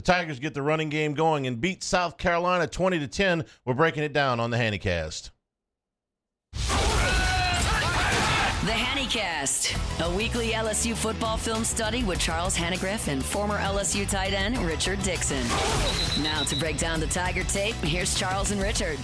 The Tigers get the running game going and beat South Carolina 20-10. We're breaking it down on the Hannycast. The Hannycast, a weekly LSU football film study with Charles Hanagriff and former LSU tight end Richard Dickson. Now to break down the Tiger tape, here's Charles and Richard.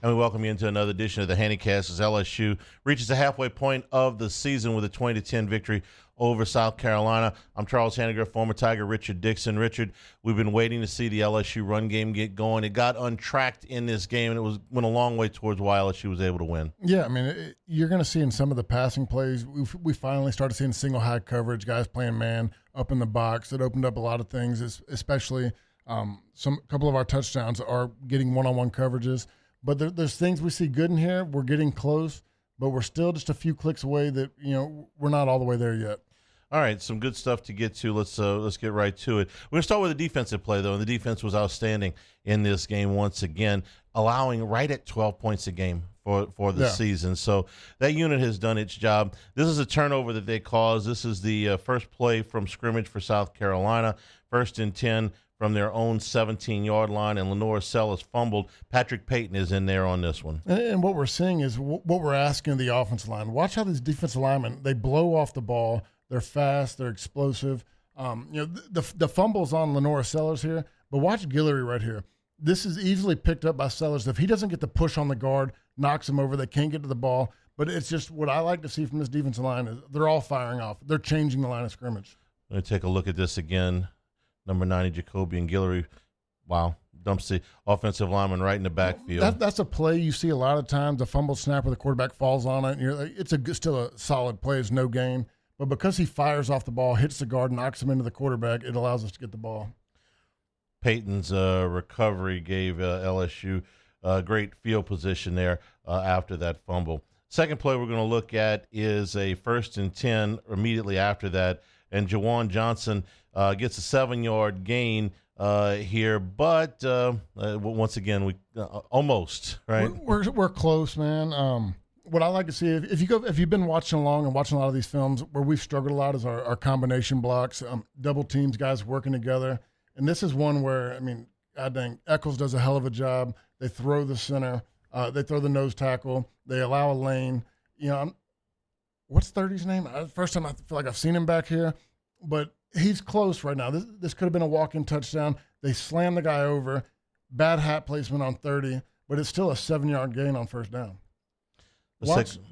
And we welcome you into another edition of the Hannycast as LSU reaches the halfway point of the season with a 20-10 victory over South Carolina. I'm Charles Hanagriff, former Tiger Richard Dickson. Richard, we've been waiting to see the LSU run game get going. It got untracked in this game, and it went a long way towards why LSU was able to win. Yeah, I mean, you're going to see in some of the passing plays, we finally started seeing single high coverage, guys playing man up in the box. It opened up a lot of things, especially couple of our touchdowns are getting one-on-one coverages. But there's things we see good in here. We're getting close, but we're still just a few clicks away that, we're not all the way there yet. All right, some good stuff to get to. Let's get right to it. We're going to start with the defensive play, though, and the defense was outstanding in this game once again, allowing right at 12 points a game for the season. So that unit has done its job. This is a turnover that they caused. This is the first play from scrimmage for South Carolina, 1st and 10 from their own 17-yard line, and Lenore Sellers fumbled. Patrick Payton is in there on this one. And what we're seeing is what we're asking the offensive line. Watch how these defensive linemen, they blow off the ball. They're fast. They're explosive. The fumble's on Lenore Sellers here, but watch Guillory right here. This is easily picked up by Sellers. If he doesn't get the push on the guard, knocks him over, they can't get to the ball. But it's just what I like to see from this defensive line is they're all firing off. They're changing the line of scrimmage. I'm going to take a look at this again. Number 90, Jacobian Guillory. Wow. Dumps the offensive lineman right in the backfield. That's a play you see a lot of times, a fumble snap where the quarterback falls on it. And you're like, it's still a solid play. It's no gain. But because he fires off the ball, hits the guard, knocks him into the quarterback, it allows us to get the ball. Payton's recovery gave LSU great field position there after that fumble. Second play we're going to look at is a 1st and 10 immediately after that. And Jawan Johnson gets a 7-yard gain here, but once again, we almost right. We're close, man. What I like to see if you've been watching along and watching a lot of these films, where we've struggled a lot is our combination blocks, double teams, guys working together, and this is one where God dang, Eccles does a hell of a job. They throw the center, they throw the nose tackle, they allow a lane. What's 30's name? First time I feel like I've seen him back here, but he's close right now. This could have been a walk-in touchdown. They slam the guy over. Bad hat placement on 30, but it's still a 7-yard gain on first down.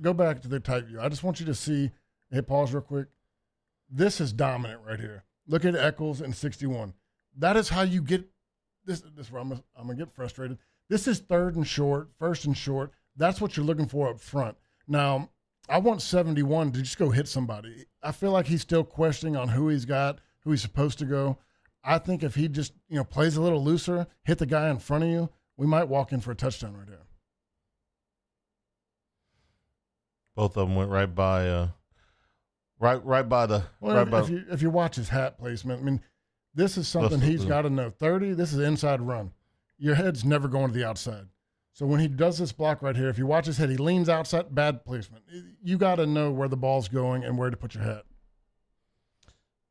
Go back to the tight view. I just want you to see, hit pause real quick. This is dominant right here. Look at Eccles and 61. That is how you get this. This is where I'm going to get frustrated. This is 3rd and short, 1st and short. That's what you're looking for up front. Now, I want 71 to just go hit somebody. I feel like he's still questioning on who he's got, who he's supposed to go. I think if he just plays a little looser, hit the guy in front of you, we might walk in for a touchdown right there. Both of them went right by If you watch his hat placement, this is something he's got to know. 30, this is inside run. Your head's never going to the outside. So when he does this block right here, if you watch his head, he leans outside, bad placement. You got to know where the ball's going and where to put your head.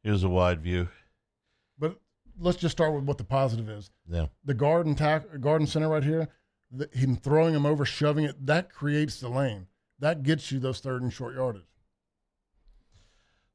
Here's a wide view. But let's just start with what the positive is. Yeah. The guard and center right here, him throwing him over, shoving it, that creates the lane. That gets you those 3rd and short yardage.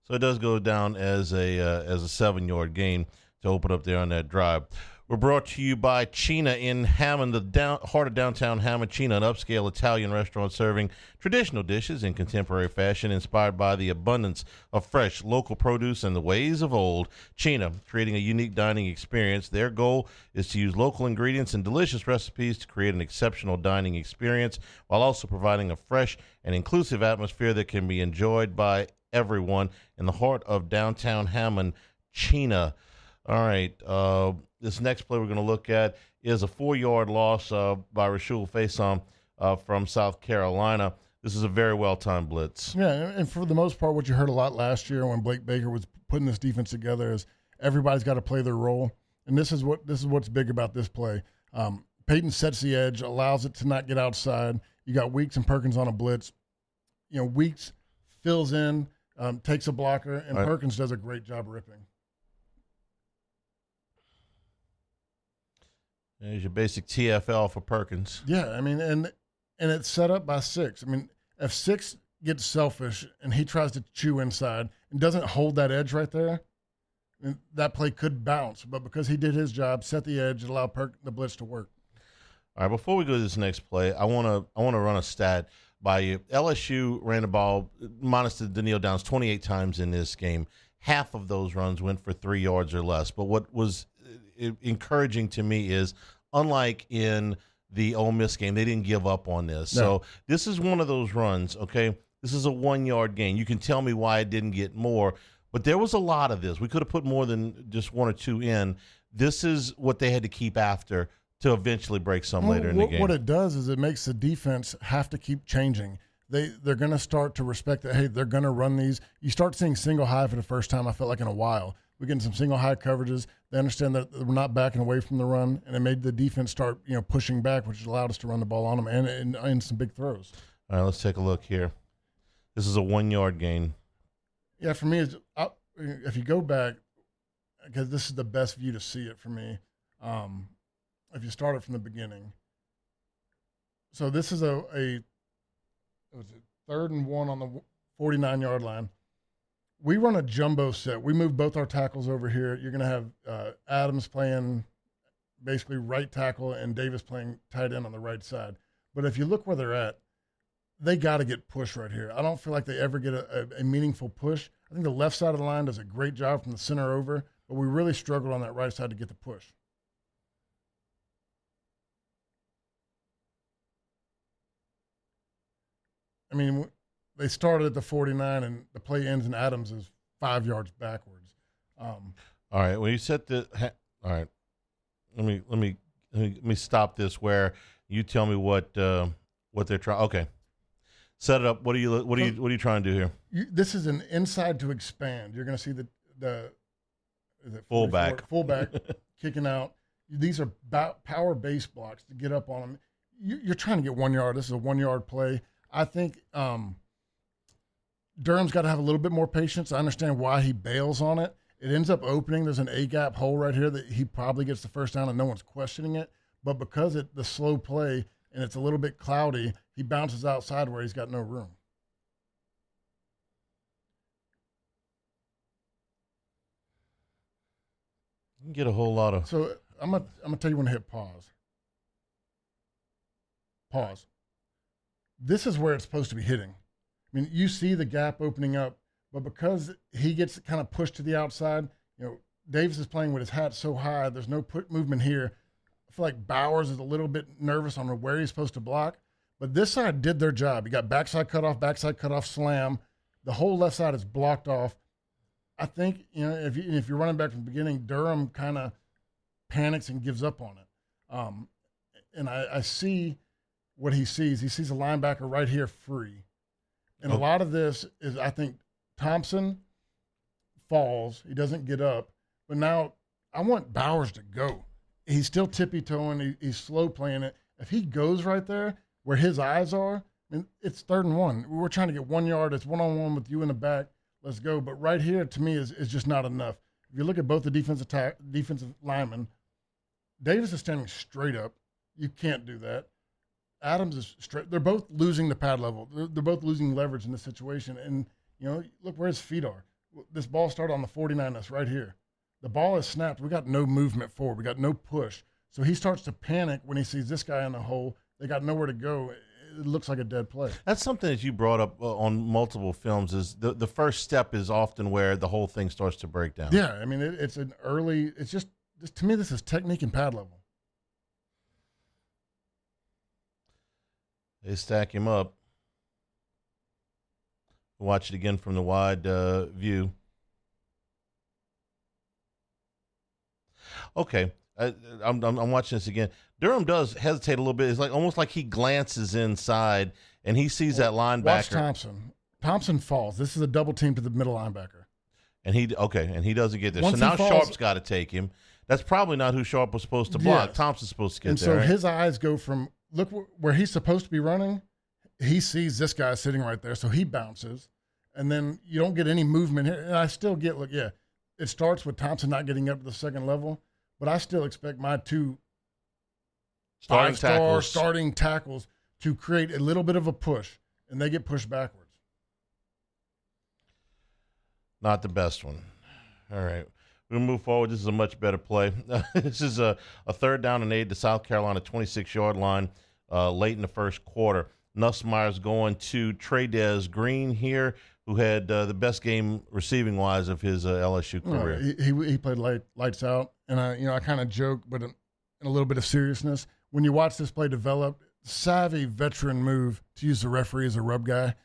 So it does go down as a 7-yard gain to open up there on that drive. We're brought to you by Cina in Hammond, heart of downtown Hammond. Cina, an upscale Italian restaurant serving traditional dishes in contemporary fashion, inspired by the abundance of fresh local produce and the ways of old. Cina, creating a unique dining experience. Their goal is to use local ingredients and delicious recipes to create an exceptional dining experience, while also providing a fresh and inclusive atmosphere that can be enjoyed by everyone in the heart of downtown Hammond. Cina. All right, this next play we're going to look at is a 4-yard loss by Rashul Faison from South Carolina. This is a very well-timed blitz. Yeah, and for the most part, what you heard a lot last year when Blake Baker was putting this defense together is everybody's got to play their role, and this is what's big about this play. Payton sets the edge, allows it to not get outside. You got Weeks and Perkins on a blitz. Weeks fills in, takes a blocker, and Perkins does a great job ripping. There's your basic TFL for Perkins. Yeah, I mean, and it's set up by 6. I mean, if 6 gets selfish and he tries to chew inside and doesn't hold that edge right there, that play could bounce. But because he did his job, set the edge, allow the blitz to work. All right, before we go to this next play, I want to run a stat by you. LSU ran the ball, minus the kneel downs, 28 times in this game. Half of those runs went for 3 yards or less. But what was encouraging to me is, unlike in the Ole Miss game, they didn't give up on this. No. So this is one of those runs, okay? This is a 1-yard gain. You can tell me why it didn't get more, but there was a lot of this. We could have put more than just 1 or 2 in. This is what they had to keep after to eventually break some later in the game. What it does is it makes the defense have to keep changing. They're going to start to respect that, hey, they're going to run these. You start seeing single high for the first time, I felt like, in a while. We're getting some single high coverages. They understand that we're not backing away from the run, and it made the defense start, pushing back, which allowed us to run the ball on them and some big throws. All right, let's take a look here. This is a 1-yard gain. Yeah, for me, if you go back, because this is the best view to see it for me, if you start it from the beginning. So this is a 3rd and 1 on the 49-yard line. We run a jumbo set. We move both our tackles over here. You're going to have Adams playing basically right tackle and Davis playing tight end on the right side. But if you look where they're at, they got to get pushed right here. I don't feel like they ever get a meaningful push. I think the left side of the line does a great job from the center over, but we really struggled on that right side to get the push. I mean, they started at the 49, and the play ends, and Adams is 5 yards backwards. All right, when you set the all right, let me stop this. Where you tell me what they're trying. Okay, set it up. What are you trying to do here? This is an inside to expand. You're going to see the fullback kicking out. These are power base blocks to get up on them. You're trying to get 1 yard. This is a 1 yard play. I think Durham's got to have a little bit more patience. I understand why he bails on it. It ends up opening. There's an A-gap hole right here that he probably gets the first down and no one's questioning it. But because the slow play and it's a little bit cloudy, he bounces outside where he's got no room. You can get a whole lot of. So I'm gonna tell you when to hit pause. Pause. This is where it's supposed to be hitting. I mean, you see the gap opening up, but because he gets kind of pushed to the outside, Davis is playing with his hat so high, there's no movement here. I feel like Bowers is a little bit nervous on where he's supposed to block, but this side did their job. You got backside cutoff, slam. The whole left side is blocked off. I think, if you're running back from the beginning, Durham kind of panics and gives up on it. And I see what he sees. He sees a linebacker right here free. And a lot of this is, I think, Thompson falls. He doesn't get up. But now I want Bowers to go. He's still tippy-toeing. He's slow playing it. If he goes right there where his eyes are, I mean, it's 3rd and 1. We're trying to get 1 yard. It's one-on-one with you in the back. Let's go. But right here, to me, is just not enough. If you look at both the defensive linemen, Davis is standing straight up. You can't do that. Adams is straight. They're both losing the pad level. They're both losing leverage in this situation. And, look where his feet are. This ball started on the 49. That's right here. The ball is snapped. We got no movement forward. We got no push. So he starts to panic when he sees this guy in the hole. They got nowhere to go. It looks like a dead play. That's something that you brought up on multiple films. Is the first step is often where the whole thing starts to break down. Yeah, I mean it's an early. It's just to me this is technique and pad level. They stack him up. Watch it again from the wide view. Okay, I'm watching this again. Durham does hesitate a little bit. It's almost like he glances inside and he sees that linebacker. Watch Thompson. Thompson falls. This is a double team to the middle linebacker. And he doesn't get there. So now Sharp's got to take him. That's probably not who Sharp was supposed to block. Yes. Thompson's supposed to get there. And so his eyes go from look where he's supposed to be running. He sees this guy sitting right there, so he bounces, and then you don't get any movement here. And I still get it starts with Thompson not getting up to the second level, but I still expect my two 5-star starting tackles to create a little bit of a push, and they get pushed backwards. Not the best one. All right. We're going to move forward. This is a much better play. This is a 3rd down and 8 to South Carolina 26-yard line late in the first quarter. Nussmeier's going to Trey'Dez Green here, who had the best game receiving-wise of his LSU career. He played lights out, and I kind of joke, but in a little bit of seriousness, when you watch this play develop, savvy veteran move to use the referee as a rub guy.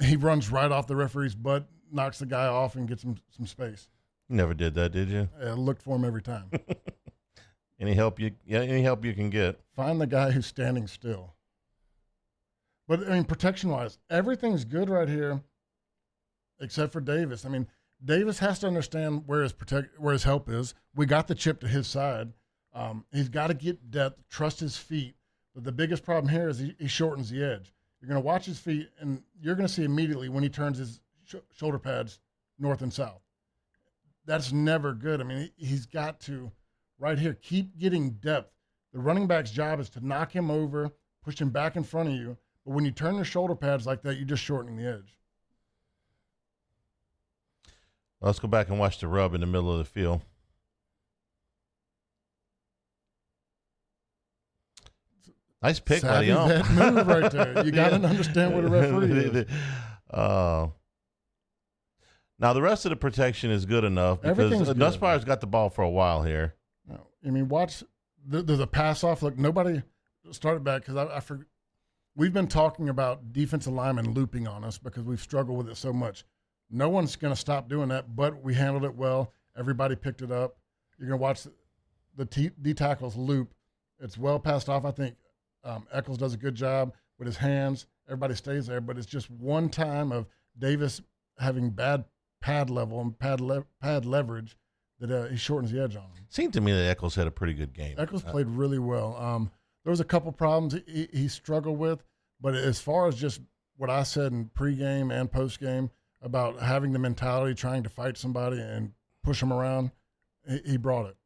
He runs right off the referee's butt, knocks the guy off, and gets him some space. You never did that, did you? I looked for him every time. Any help you can get. Find the guy who's standing still. But, I mean, protection-wise, everything's good right here except for Davis. I mean, Davis has to understand where his help is. We got the chip to his side. He's got to get depth, trust his feet. But the biggest problem here is he shortens the edge. You're going to watch his feet, and you're going to see immediately when he turns his shoulder pads north and south. That's never good. I mean, he's got to, right here, keep getting depth. The running back's job is to knock him over, push him back in front of you. But when you turn your shoulder pads like that, you're just shortening the edge. Let's go back and watch the rub in the middle of the field. Nice pick by the ump. That move right there. You got to understand what a referee is. Now, the rest of the protection is good enough because Nussmeier's got the ball for a while here. No, I mean, watch. There's a pass off. Look, nobody started back because I forget. We've been talking about defensive linemen looping on us because we've struggled with it so much. No one's going to stop doing that, but we handled it well. Everybody picked it up. You're going to watch the D tackles loop. It's well passed off. I think Eccles does a good job with his hands. Everybody stays there, but it's just one time of Davis having bad pad level and pad leverage that he shortens the edge on him. Seemed to me that Eccles had a pretty good game. Eccles played really well. There was a couple problems he struggled with, but as far as just what I said in pregame and postgame about having the mentality, trying to fight somebody and push them around, he brought it.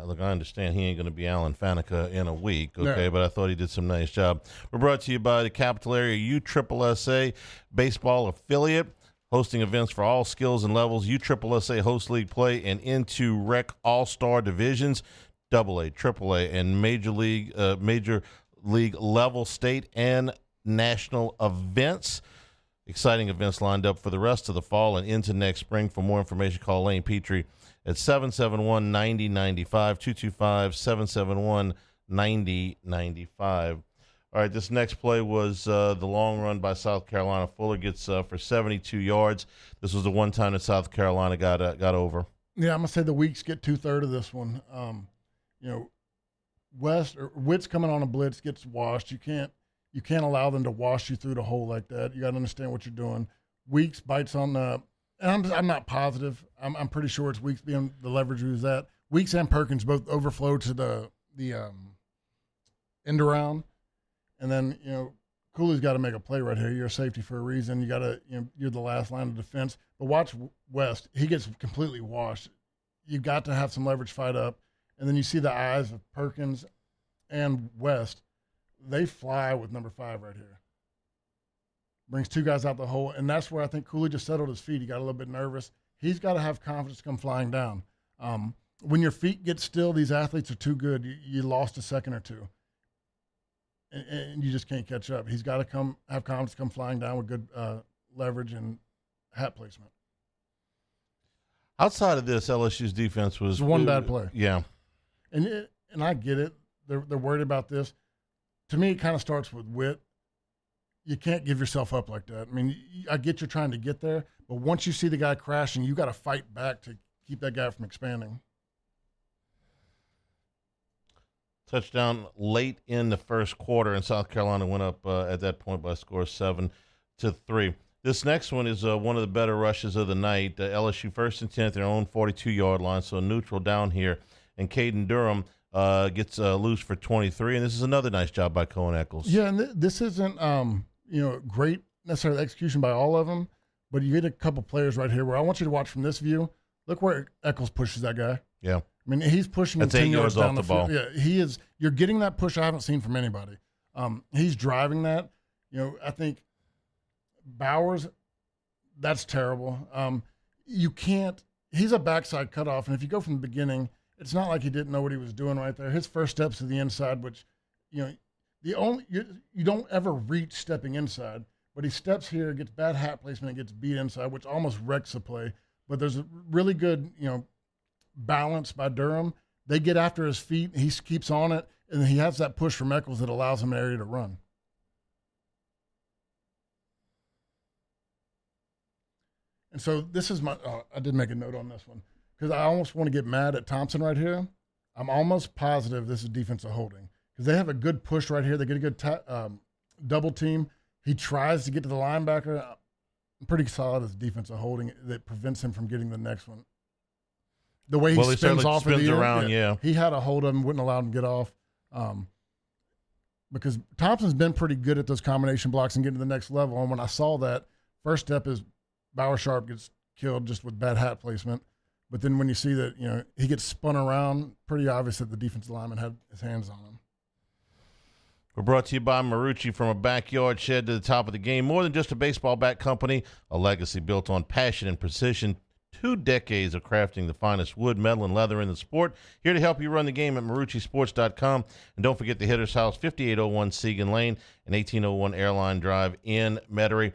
Look, I understand he ain't going to be Alan Faneca in a week, okay, No. but I thought he did some nice job. We're brought to you by the Capital Area USSSA baseball affiliate, hosting events for all skills and levels. USSSA hosts league play and into rec all-star divisions, AA, AAA, and major league level state and national events. Exciting events lined up for the rest of the fall and into next spring. For more information, call Lane Petrie at 771-9095, 225-771-9095. All right, this next play was the long run by South Carolina. Fuller gets for 72 yards. This was the one time that South Carolina got over. Yeah, I'm going to say the Weeks get 2/3 of this one. Witt's coming on a blitz, gets washed. You can't allow them to wash you through the hole like that. You got to understand what you're doing. Weeks bites on the and I'm not positive. I'm pretty sure it's Weeks being the leverage he was at. Weeks and Perkins both overflow to the end around, and then Cooley's got to make a play right here. You're a safety for a reason. You got to you're the last line of defense. But watch West. He gets completely washed. You got to have some leverage fight up, and then you see the eyes of Perkins and West. They fly with number 5 right here. Brings 2 guys out the hole, and that's where I think Cooley just settled his feet. He got a little bit nervous. He's got to have confidence to come flying down. When your feet get still, these athletes are too good. You lost a second or two, and you just can't catch up. He's got to have confidence to come flying down with good leverage and hat placement. Outside of this, LSU's defense was one bad play. Yeah, and I get it. They're worried about this. To me, it kind of starts with Witt. You can't give yourself up like that. I mean, I get you're trying to get there, but once you see the guy crashing, you got to fight back to keep that guy from expanding. Touchdown late in the first quarter, and South Carolina went up at that point by a score of 7-3. This next one is one of the better rushes of the night. LSU 1st and 10 at their own 42-yard line, so neutral down here, and Caden Durham gets loose for 23, and this is another nice job by Cohen Eccles. Yeah, and this isn't great necessarily execution by all of them, but you get a couple players right here where I want you to watch from this view. Look where Eccles pushes that guy. Yeah. I mean, he's pushing him That's 10 8 yards yards down off the the field. ball. Yeah, he is. You're getting that push I haven't seen from anybody. He's driving that. I think Bowers, that's terrible. You can't. He's a backside cutoff, and if you go from the beginning, it's not like he didn't know what he was doing right there. His first steps to the inside, which, you don't ever reach stepping inside, but he steps here, gets bad hat placement, and gets beat inside, which almost wrecks the play. But there's a really good, balance by Durham. They get after his feet. He keeps on it, and he has that push from Eccles that allows him an area to run. And so this is I did make a note on this one because I almost want to get mad at Thompson right here. I'm almost positive this is defensive holding because they have a good push right here. They get a good double team. He tries to get to the linebacker. I'm pretty solid as defensive holding that prevents him from getting the next one. The way he spins off of the around, yeah. He had a hold of him, wouldn't allow him to get off. Because Thompson's been pretty good at those combination blocks and getting to the next level. And when I saw that, first step is Bauer Sharp gets killed just with bad hat placement. But then when you see that, he gets spun around, pretty obvious that the defensive lineman had his hands on him. We're brought to you by Marucci, from a backyard shed to the top of the game. More than just a baseball bat company, a legacy built on passion and precision. 2 decades of crafting the finest wood, metal, and leather in the sport. Here to help you run the game at MarucciSports.com. And don't forget the Hitter's House, 5801 Segan Lane and 1801 Airline Drive in Metairie.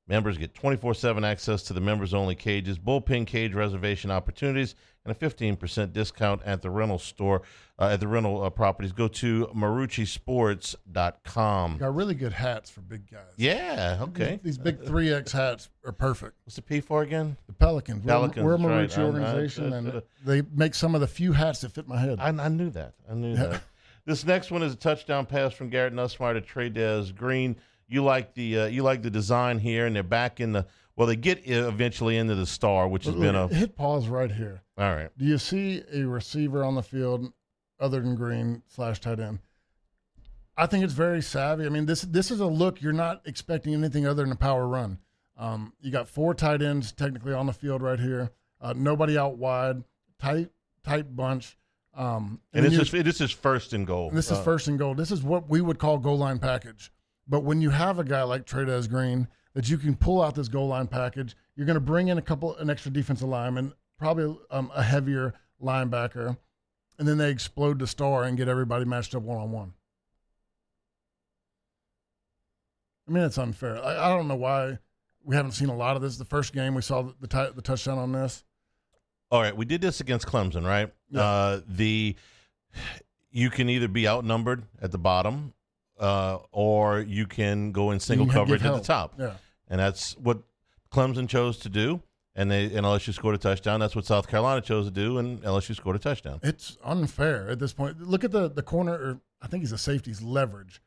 Members get 24/7 access to the members-only cages, bullpen cage reservation opportunities, and a 15% discount at the rental store, at the rental properties. Go to MarucciSports.com. Got really good hats for big guys. Yeah, okay. These big 3X hats are perfect. What's the P for again? The Pelicans. We're a Marucci right. organization, and they make some of the few hats that fit my head. I knew that. That. This next one is a touchdown pass from Garrett Nussmeier to Trey'Dez Green. You like the design here, and they're back in the. Well, they get eventually into the star, which has been a hit pause right here. All right. Do you see a receiver on the field other than Green / tight end? I think it's very savvy. I mean, this is a look you're not expecting anything other than a power run. You got 4 tight ends technically on the field right here. Nobody out wide. Tight bunch. And this is first and goal. This is first and goal. This is what we would call goal line package. But when you have a guy like Trey'Dez Green that you can pull out this goal line package, you're going to bring in an extra defensive lineman, probably a heavier linebacker, and then they explode the star and get everybody matched up one-on-one. I mean, it's unfair. I don't know why we haven't seen a lot of this. The first game we saw the touchdown on this. All right, we did this against Clemson, right? Yeah. You can either be outnumbered at the bottom, or you can go in single coverage at the top. Yeah. And that's what Clemson chose to do, and LSU scored a touchdown. That's what South Carolina chose to do, and LSU scored a touchdown. It's unfair at this point. Look at the corner, or I think he's a safety's leverage.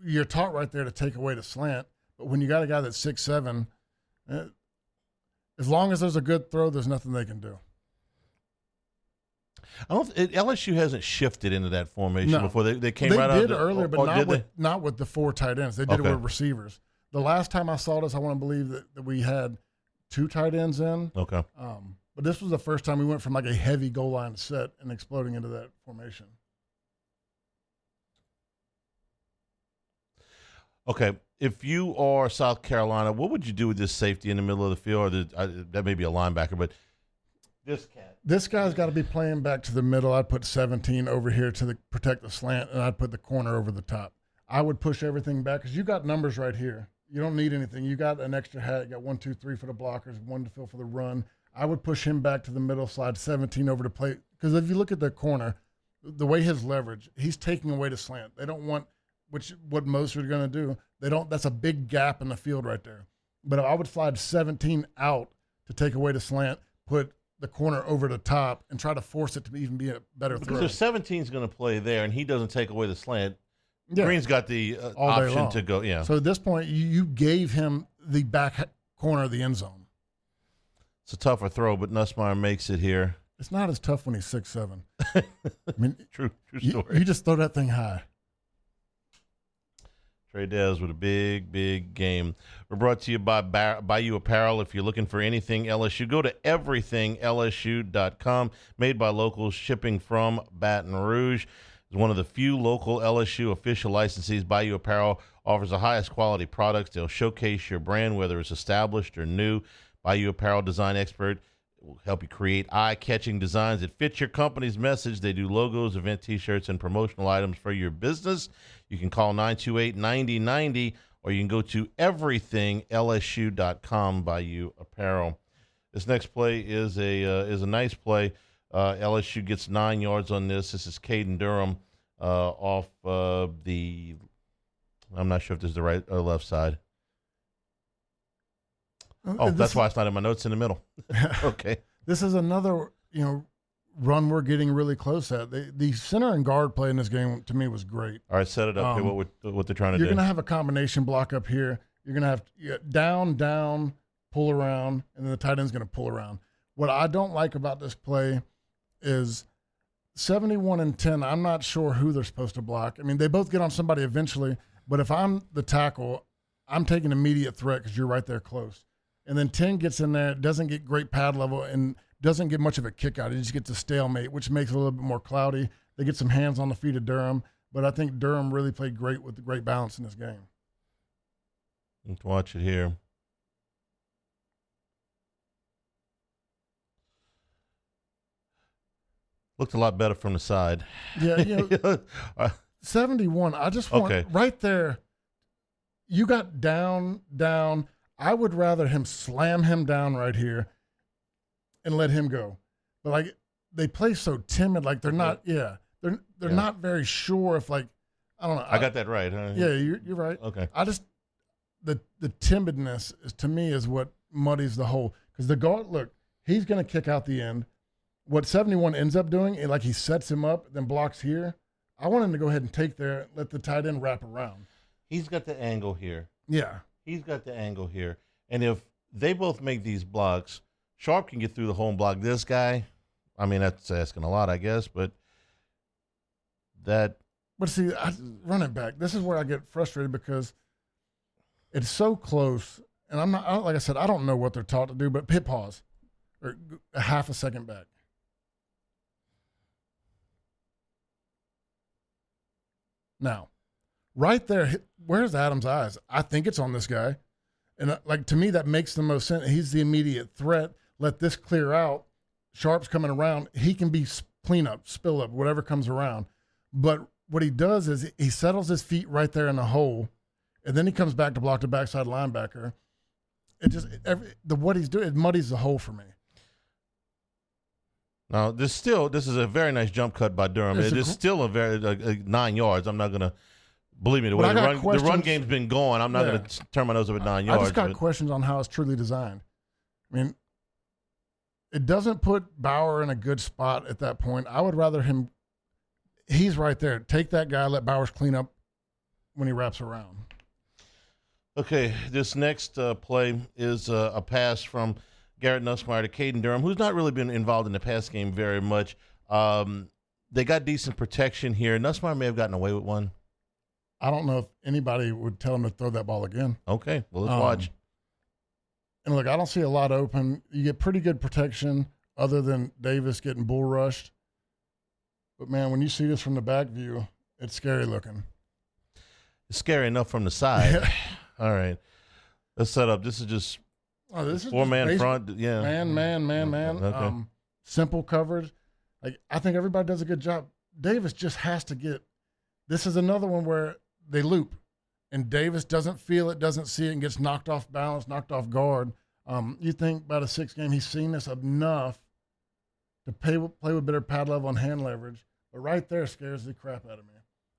You're taught right there to take away the slant, but when you got a guy that's 6'7", as long as there's a good throw, there's nothing they can do. LSU hasn't shifted into that formation before. They came right out. They did earlier, but not with the 4 tight ends. They did it with receivers. The last time I saw this, I want to believe that we had 2 tight ends in. Okay. But this was the first time we went from like a heavy goal line set and exploding into that formation. Okay. If you are South Carolina, what would you do with this safety in the middle of the field? That may be a linebacker, but this cat. This guy's got to be playing back to the middle. I'd put 17 over here to protect the slant, and I'd put the corner over the top. I would push everything back because you got numbers right here. You don't need anything. You got an extra hat. You got 1, 2, 3 for the blockers, 1 to fill for the run. I would push him back to the middle, slide 17 over to play. Because if you look at the corner, the way his leverage, he's taking away the slant. They don't want, what most are going to do. They don't. That's a big gap in the field right there. But I would slide 17 out to take away the slant, put the corner over the top, and try to force it to even be a better throw. Because if 17 is going to play there and he doesn't take away the slant, yeah. Green's got the option to go. Yeah. So at this point, you gave him the back corner of the end zone. It's a tougher throw, but Nussmeier makes it here. It's not as tough when he's 6'7". I mean, true story. You just throw that thing high. Trey'Dez with a big game. We're brought to you by Bayou Apparel. If you're looking for anything LSU, go to everythinglsu.com. Made by locals, shipping from Baton Rouge. It's one of the few local LSU official licensees. Bayou Apparel offers the highest quality products. They'll showcase your brand, whether it's established or new. Bayou Apparel design expert will help you create eye-catching designs that fit your company's message. They do logos, event T-shirts, and promotional items for your business. You can call 928-9090, or you can go to everythinglsu.com. Bayou Apparel. This next play is a nice play. LSU gets 9 yards on this. This is Caden Durham off the. I'm not sure if this is the right or left side. Oh, that's why it's not in my notes in the middle. Okay. This is another, run we're getting really close at. The center and guard play in this game, to me, was great. All right, set it up here, what they're trying to do. You're going to have a combination block up here. You're going to have down, pull around, and then the tight end's going to pull around. What I don't like about this play is 71 and 10, I'm not sure who they're supposed to block. I mean, they both get on somebody eventually, but if I'm the tackle, I'm taking immediate threat because you're right there close. And then 10 gets in there, doesn't get great pad level, and doesn't get much of a kick out. He just gets a stalemate, which makes it a little bit more cloudy. They get some hands on the feet of Durham, but I think Durham really played great with the great balance in this game. Let's watch it here. Looked a lot better from the side. Yeah, 71, I just want right there, you got down. I would rather him slam him down right here and let him go. But they play so timid, they're not. Yeah, they're not very sure if I don't know. I got that right, huh? Yeah, you're right. Okay. I just the timidness to me is what muddies the whole, because the guard, look, he's going to kick out the end. What 71 ends up doing, he sets him up, then blocks here. I want him to go ahead and take there, let the tight end wrap around. He's got the angle here. Yeah. He's got the angle here. And if they both make these blocks, Sharp can get through the home block. This guy, I mean, that's asking a lot, I guess, but see, running back, this is where I get frustrated because it's so close. And I'm not, like I said, I don't know what they're taught to do, but hit pause or a half a second back. Now, right there, where's Adams' eyes? I think it's on this guy. And to me, that makes the most sense. He's the immediate threat. Let this clear out. Sharp's coming around. He can be cleanup, spill up, whatever comes around. But what he does is he settles his feet right there in the hole, and then he comes back to block the backside linebacker. It just what he's doing, it muddies the hole for me. Now, this is a very nice jump cut by Durham. It is still a very 9 yards. I'm not going to. Believe me, the way the run game's been going, I'm not going to turn my nose up at 9 yards. I just got questions on how it's truly designed. I mean, it doesn't put Bauer in a good spot at that point. I would rather he's right there. Take that guy, let Bowers clean up when he wraps around. Okay, this next play is a pass from Garrett Nussmeier to Caden Durham, who's not really been involved in the pass game very much. They got decent protection here. Nussmeier may have gotten away with one. I don't know if anybody would tell him to throw that ball again. Okay, well, let's watch. And look, I don't see a lot open. You get pretty good protection other than Davis getting bull rushed. But, man, when you see this from the back view, it's scary looking. It's scary enough from the side. All right. Let's set up. This is just four-man front. Yeah. Man. Okay. Simple coverage. I think everybody does a good job. Davis just has to get – this is another one where they loop, and Davis doesn't feel it, doesn't see it, and gets knocked off balance, knocked off guard. You think about a 6 game, he's seen this enough to play with better pad level and hand leverage. But right there scares the crap out of me.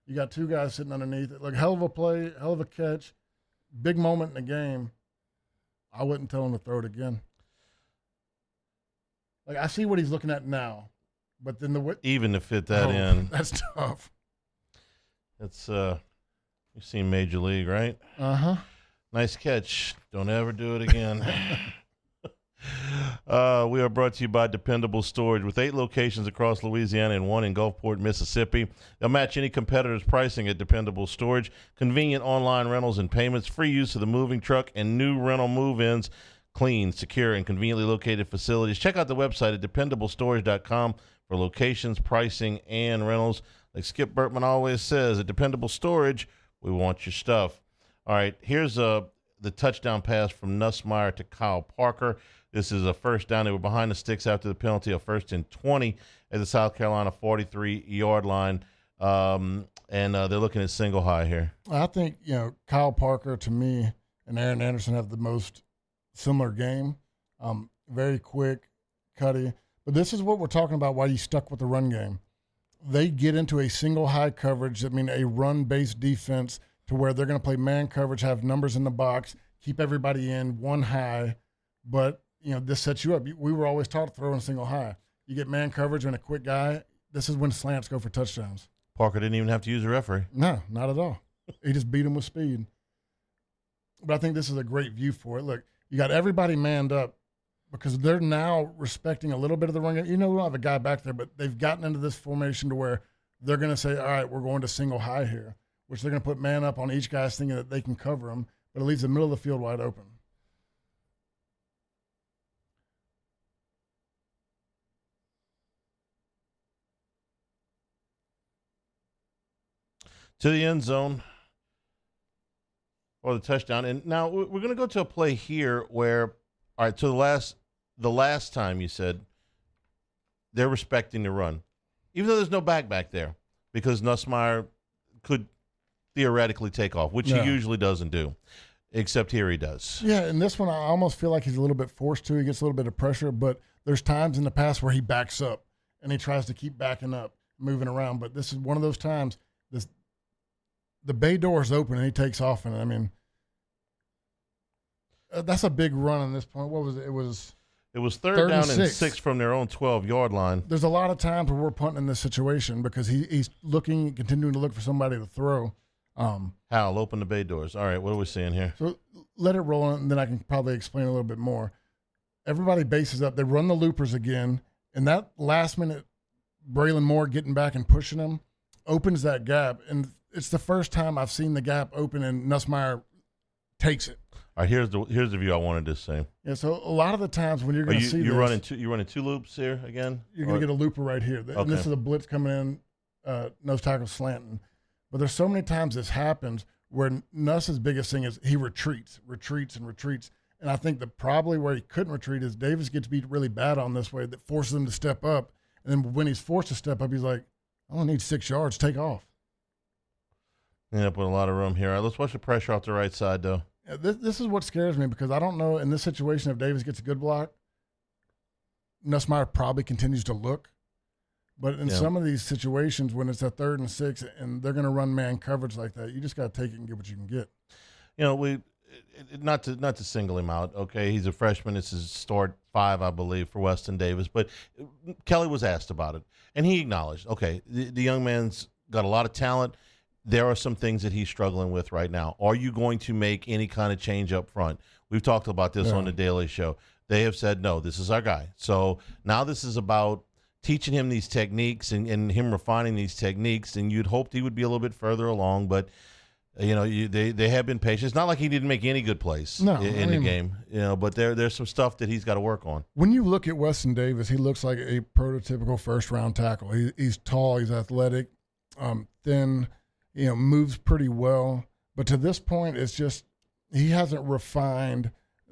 You got 2 guys sitting underneath it. Look, hell of a play, hell of a catch, big moment in the game. I wouldn't tell him to throw it again. I see what he's looking at now, but then even to fit that in, that's tough. It's you've seen Major League, right? Uh-huh. Nice catch. Don't ever do it again. We are brought to you by Dependable Storage. With 8 locations across Louisiana and 1 in Gulfport, Mississippi, they'll match any competitor's pricing at Dependable Storage. Convenient online rentals and payments, free use of the moving truck, and new rental move-ins. Clean, secure, and conveniently located facilities. Check out the website at dependablestorage.com for locations, pricing, and rentals. Like Skip Burtman always says, at Dependable Storage, we want your stuff. All right, here's the touchdown pass from Nussmeier to Kyle Parker. This is a first down. They were behind the sticks after the penalty, a 1st and 20 at the South Carolina 43-yard line. And they're looking at single high here. I think, Kyle Parker, to me, and Aaron Anderson have the most similar game. Very quick, cutty. But this is what we're talking about, why you stuck with the run game. They get into a single high coverage, a run-based defense, to where they're going to play man coverage, have numbers in the box, keep everybody in one high. But, this sets you up. We were always taught to throw in a single high. You get man coverage and a quick guy. This is when slants go for touchdowns. Parker didn't even have to use a referee. No, not at all. He just beat him with speed. But I think this is a great view for it. Look, you got everybody manned up because they're now respecting a little bit of the run game. We don't have a guy back there, but they've gotten into this formation to where they're going to say, all right, we're going to single high here, which they're going to put man up on each guy's thinking that they can cover him, but it leaves the middle of the field wide open. To the end zone or the touchdown. And now we're going to go to a play here where, all right, so the last time you said they're respecting the run, even though there's no back there, because Nussmeier could theoretically take off, which he usually doesn't do, except here he does. Yeah, and this one I almost feel like he's a little bit forced to. He gets a little bit of pressure, but there's times in the past where he backs up and he tries to keep backing up, moving around. But this is one of those times the bay door is open and he takes off in it. That's a big run on this point. What was it? It was third down and 6 from their own 12-yard line. There's a lot of times where we're punting in this situation because he's continuing to look for somebody to throw. Hal, open the bay doors. All right, what are we seeing here? So let it roll, and then I can probably explain a little bit more. Everybody bases up. They run the loopers again, and that last minute, Braylon Moore getting back and pushing him opens that gap. And it's the first time I've seen the gap open and Nussmeier takes it. All right, here's the view I wanted to see. Yeah, so a lot of the times when you're going to see you're running two loops here again? You're going to get a looper right here. Okay. And this is a blitz coming in, nose tackle slanting. But there's so many times this happens where Nuss's biggest thing is he retreats. And I think that probably where he couldn't retreat is Davis gets beat really bad on this way that forces him to step up. And then when he's forced to step up, he's like, I don't need 6 yards, take off. End up with a lot of room here. All right, let's watch the pressure off the right side, though. Yeah, this is what scares me because I don't know in this situation if Davis gets a good block, Nussmeier probably continues to look. But in some of these situations when it's a 3rd and 6 and they're going to run man coverage like that, you just got to take it and get what you can get. Not to single him out, okay? He's a freshman. It's his start 5, I believe, for Weston Davis. But Kelly was asked about it, and he acknowledged, okay, the young man's got a lot of talent. There are some things that he's struggling with right now. Are you going to make any kind of change up front? We've talked about this on the Daily Show. They have said, no, this is our guy. So now this is about teaching him these techniques and him refining these techniques, and you'd hoped he would be a little bit further along, but they have been patient. It's not like he didn't make any good plays in the game, but there's some stuff that he's got to work on. When you look at Weston Davis, he looks like a prototypical first-round tackle. He's tall, he's athletic, thin, moves pretty well. But to this point, it's just he hasn't refined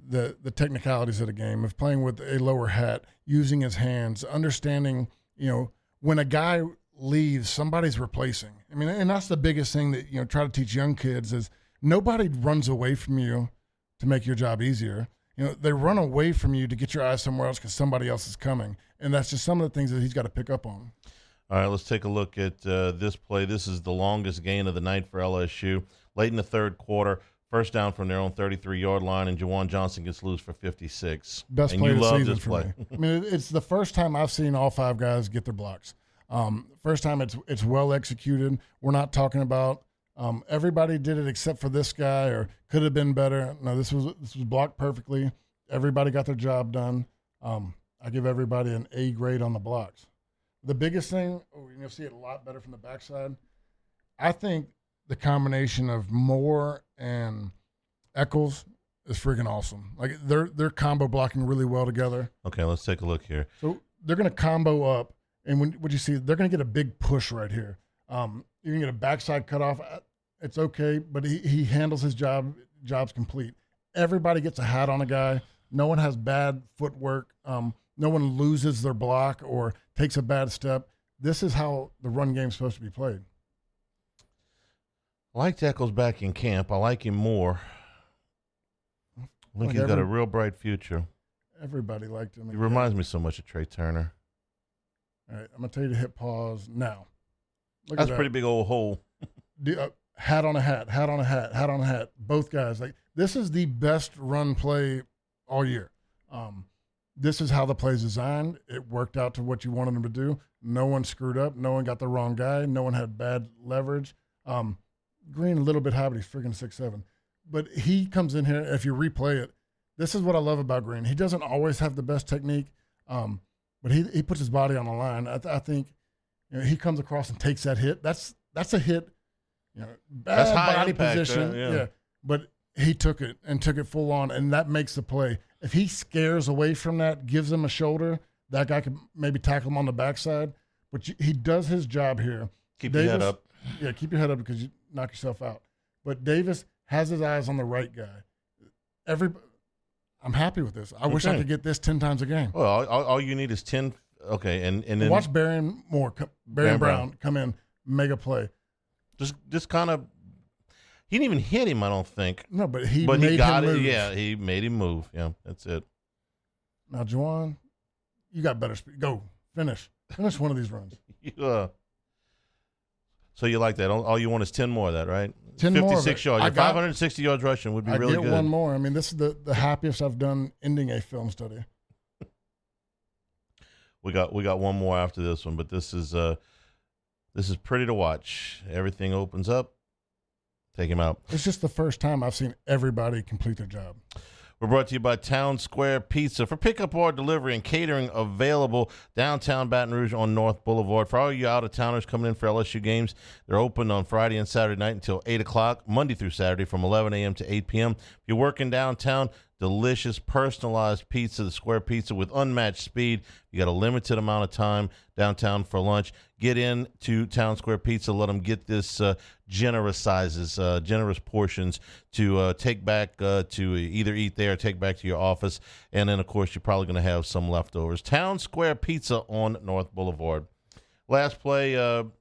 the technicalities of the game of playing with a lower hat, using his hands, understanding, when a guy leaves, somebody's replacing. And that's the biggest thing that, try to teach young kids is nobody runs away from you to make your job easier. They run away from you to get your eyes somewhere else because somebody else is coming. And that's just some of the things that he's got to pick up on. All right, let's take a look at this play. This is the longest gain of the night for LSU. Late in the third quarter, first down from their own 33-yard line, and Juwan Johnson gets loose for 56. Best play of the season for me. It's the first time I've seen all 5 guys get their blocks. First time it's well executed. We're not talking about everybody did it except for this guy or could have been better. No, this was blocked perfectly. Everybody got their job done. I give everybody an A grade on the blocks. The biggest thing, you'll see it a lot better from the backside. I think the combination of Moore and Eccles is freaking awesome. Like they're combo blocking really well together. Okay, let's take a look here. So they're going to combo up, and what you see, they're going to get a big push right here. You're going to get a backside cutoff. It's okay, but he handles his job. Job's complete. Everybody gets a hat on a guy. No one has bad footwork. No one loses their block or takes a bad step. This is how the run game's supposed to be played. I like Eccles back in camp. I like him more. I think he's got a real bright future. Everybody liked him. He reminds me so much of Trey Turner. All right, I'm going to tell you to hit pause now. That's a pretty big old hole. Hat on a hat, hat on a hat, hat on a hat. Both guys. Like this is the best run play all year. This is how the play's designed. It worked out to what you wanted them to do. No one screwed up. No one got the wrong guy. No one had bad leverage. Green a little bit high, but he's freaking 6'7". But he comes in here. If you replay it, this is what I love about Green. He doesn't always have the best technique, but he puts his body on the line. I think he comes across and takes that hit. That's a hit. Bad that's high body impact, position. Yeah, but he took it full on, and that makes the play. If he scares away from that, gives him a shoulder, that guy could maybe tackle him on the backside. But he does his job here. Keep your head up. Yeah, keep your head up because you knock yourself out. But Davis has his eyes on the right guy. I'm happy with this. I wish I could get this 10 times a game. Well, all you need is 10. Okay, and then watch Barry and Brown come in, mega play. Just kind of. He didn't even hit him, I don't think. No, but he got him move. Yeah, he made him move. Yeah, that's it. Now, Juwan, you got better speed. Go finish one of these runs. So you like that? All you want is 10 more of that, right? 10 more. 56 yards. 560 yards rushing would be really good. I get one more. I mean, this is the happiest I've done ending a film study. We got one more after this one, but this is pretty to watch. Everything opens up. Take him out. It's just the first time I've seen everybody complete their job. We're brought to you by Town Square Pizza. For pickup or delivery and catering available downtown Baton Rouge on North Boulevard. For all you out-of-towners coming in for LSU games, they're open on Friday and Saturday night until 8 o'clock, Monday through Saturday from 11 a.m. to 8 p.m. If you're working downtown, delicious, personalized pizza, the Square Pizza with unmatched speed. You got a limited amount of time downtown for lunch. Get in to Town Square Pizza. Let them get this generous sizes, generous portions to take back to either eat there or take back to your office. And then, of course, you're probably going to have some leftovers. Town Square Pizza on North Boulevard. Last play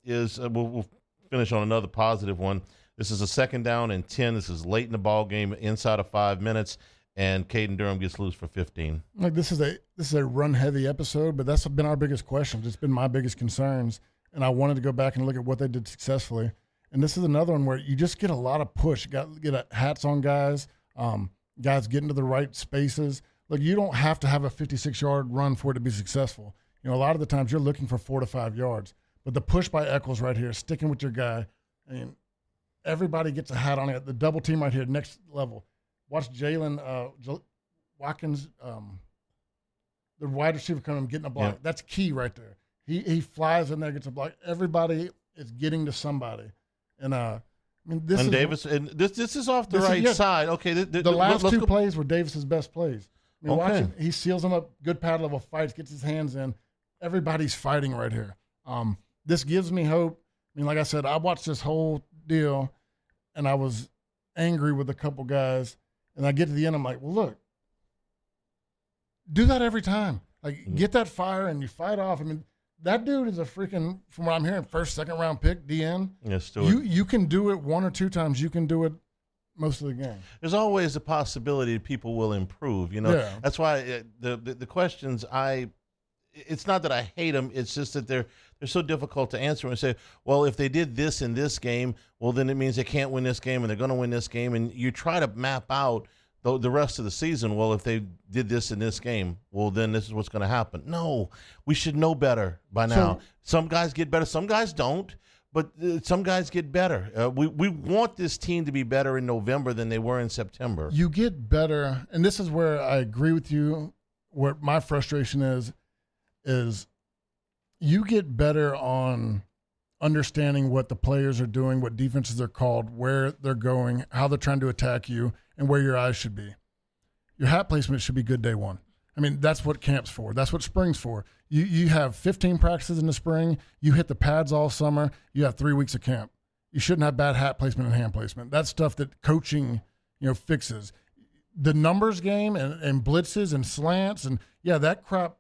is we'll finish on another positive one. This is a 2nd down and 10. This is late in the ball game, inside of 5 minutes. And Caden Durham gets loose for 15. Like this is a run heavy episode, but that's been our biggest questions. It's been my biggest concerns, and I wanted to go back and look at what they did successfully. And this is another one where you just get a lot of push. Get hats on guys. Guys get into the right spaces. Look, you don't have to have a 56-yard run for it to be successful. A lot of the times you're looking for 4 to 5 yards. But the push by Eccles right here, sticking with your guy, I mean, everybody gets a hat on it. The double team right here, next level. Watch Jalen Watkins, the wide receiver, come and getting a block. Yeah. That's key right there. He flies in there, gets a block. Everybody is getting to somebody, and I mean this. And Davis, and this is off the right side. Okay, the last two plays were Davis's best plays. I mean, watch him. He seals them up. Good pad level fights, gets his hands in. Everybody's fighting right here. This gives me hope. I mean, like I said, I watched this whole deal, and I was angry with a couple guys. And I get to the end, I'm like, well, look, do that every time. Like, get that fire and you fight off. I mean, that dude is a freaking, from what I'm hearing, 1st, 2nd round pick, DN. Yes, you can do it 1 or 2 times. You can do it most of the game. There's always a possibility people will improve. Yeah. That's why the questions it's not that I hate them. It's just that they're so difficult to answer and say, well, if they did this in this game, well, then it means they can't win this game and they're going to win this game. And you try to map out the rest of the season. Well, if they did this in this game, well, then this is what's going to happen. No, we should know better by now. So, some guys get better. Some guys don't, but some guys get better. We want this team to be better in November than they were in September. You get better, and this is where I agree with you what my frustration is you get better on understanding what the players are doing, what defenses are called, where they're going, how they're trying to attack you, and where your eyes should be. Your hat placement should be good day one. I mean, that's what camp's for. That's what spring's for. You have 15 practices in the spring. You hit the pads all summer. You have 3 weeks of camp. You shouldn't have bad hat placement and hand placement. That's stuff that coaching, fixes. The numbers game and blitzes and slants and, that crap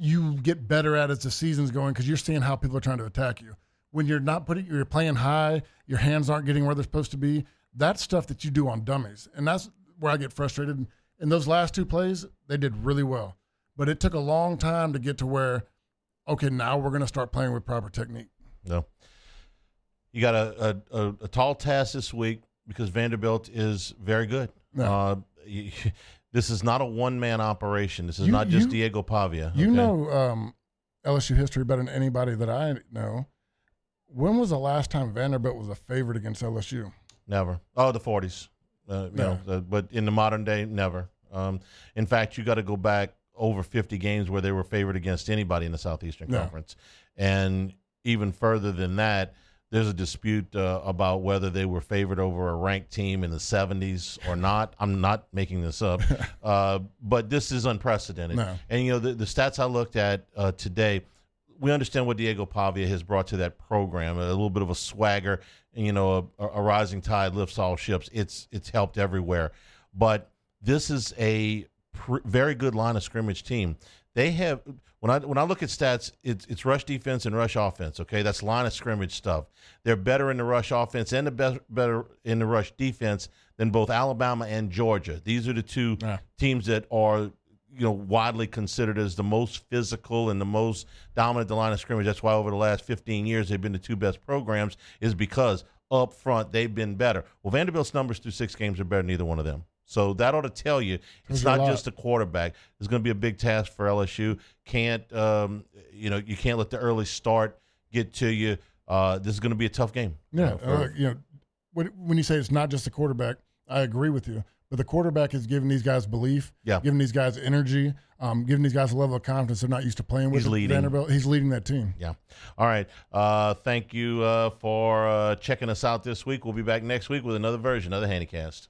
you get better at as the season's going because you're seeing how people are trying to attack you. When you're you're playing high, your hands aren't getting where they're supposed to be, that's stuff that you do on dummies. And that's where I get frustrated. In those last 2 plays, they did really well. But it took a long time to get to where, okay, now we're going to start playing with proper technique. No. You got a tall task this week because Vanderbilt is very good. No. This is not a one-man operation. This is not just Diego Pavia. You know LSU history better than anybody that I know. When was the last time Vanderbilt was a favorite against LSU? Never. Oh, the 40s. But in the modern day, never. In fact, you got to go back over 50 games where they were favored against anybody in the Southeastern Conference. And even further than that, there's a dispute about whether they were favored over a ranked team in the 70s or not. I'm not making this up. But this is unprecedented. No. And, the stats I looked at today, we understand what Diego Pavia has brought to that program, a little bit of a swagger, and, a rising tide lifts all ships. It's helped everywhere. But this is a very good line of scrimmage team. They have when I look at stats, it's rush defense and rush offense. Okay, that's line of scrimmage stuff. They're better in the rush offense and better in the rush defense than both Alabama and Georgia. These are the two teams that are widely considered as the most physical and the most dominant at the line of scrimmage. That's why over the last 15 years they've been the two best programs, is because up front they've been better. Well, Vanderbilt's numbers through 6 games are better than either one of them. So that ought to tell you it's not just a quarterback. It's going to be a big task for LSU. You can't let the early start get to you. This is going to be a tough game. Yeah, when you say it's not just the quarterback, I agree with you. But the quarterback is giving these guys belief, giving these guys energy, giving these guys a level of confidence they're not used to playing with. Vanderbilt. He's leading that team. Yeah. All right. Thank you for checking us out this week. We'll be back next week with another version of the Hannycast.